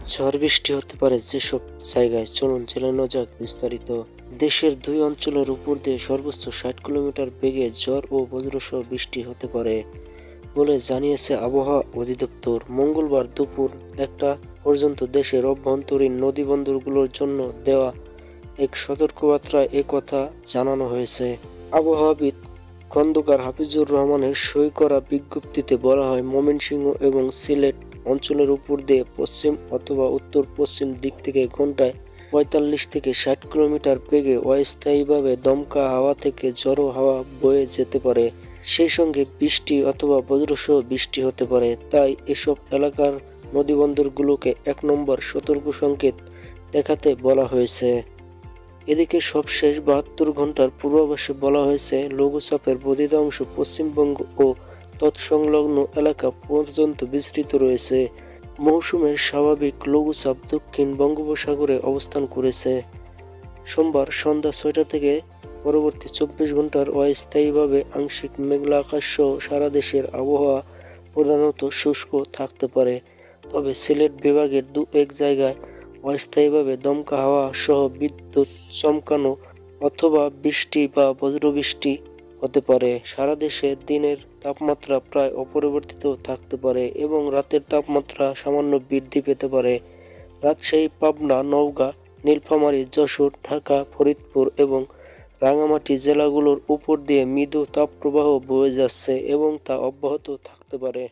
ঝড় বৃষ্টি হতে পারে যেসব জায়গায়, চলুন জেনে নেওয়া যাক বিস্তারিত। দেশের 2 অঞ্চলের উপর দিয়ে সর্বোচ্চ 60 কিলোমিটার বেগে ঝড় ও বজ্রসহ বৃষ্টি হতে পারে বলে জানিয়েছে আবহাওয়া অধিদপ্তর। মঙ্গলবার দুপুর 1টা পর্যন্ত দেশের অভ্যন্তরীণ নদীবন্দরগুলোর জন্য দেওয়া এক সতর্কবার্তায় একথা জানানো হয়েছে। আবহাওয়াবিদ খন্দকার হাফিজুর রহমানের সই করা বিজ্ঞপ্তিতে বলা হয়, ময়মনসিংহ এবং সিলেট অঞ্চলের উপর দিয়ে পশ্চিম অথবা উত্তর পশ্চিম দিক থেকে ঘন্টায় 45 থেকে 60 কিলোমিটার বেগে অস্থায়ীভাবে দমকা হাওয়া থেকে ঝোড়ো হাওয়া বয়ে যেতে পারে। সেই সঙ্গে বৃষ্টি অথবা বজ্রসহ বৃষ্টি হতে পারে। তাই এসব এলাকার নদীবন্দরগুলোকে 1 নম্বর সতর্ক সংকেত দেখাতে বলা হয়েছে। এদিকে সবশেষ 72 ঘন্টার পূর্বাভাসে বলা হয়েছে, লঘুচাপের বর্ধিত অংশ পশ্চিমবঙ্গ ও তৎসংলগ্ন এলাকা পর্যন্ত বিস্তৃত রয়েছে। মৌসুমের স্বাভাবিক লঘুচাপ দক্ষিণ বঙ্গোপসাগরে অবস্থান করেছে। সোমবার সন্ধ্যা 6টা থেকে পরবর্তী 24 ঘন্টার অস্থায়ীভাবে আংশিক মেঘলা আকাশ সহ সারা দেশের আবহাওয়া প্রধানত শুষ্ক থাকতে পারে। তবে সিলেট বিভাগের 2-1 জায়গায় অস্থায়ীভাবে দমকা হাওয়া সহ বিদ্যুৎ চমকানো অথবা বৃষ্টি বা বজ্রবৃষ্টি হতে পারে। সারা দেশে দিনের তাপমাত্রা প্রায় অপরিবর্তিত থাকতে পারে এবং রাতের তাপমাত্রা সামান্য বৃদ্ধি পেতে পারে। রাজশাহী, পাবনা, নওগাঁ, নীলফামারী, যশোর, ঢাকা, ফরিদপুর এবং রাঙ্গামাটি জেলাগুলোর উপর দিয়ে মৃদু তাপপ্রবাহ বয়ে যাচ্ছে এবং তা অব্যাহত থাকতে পারে।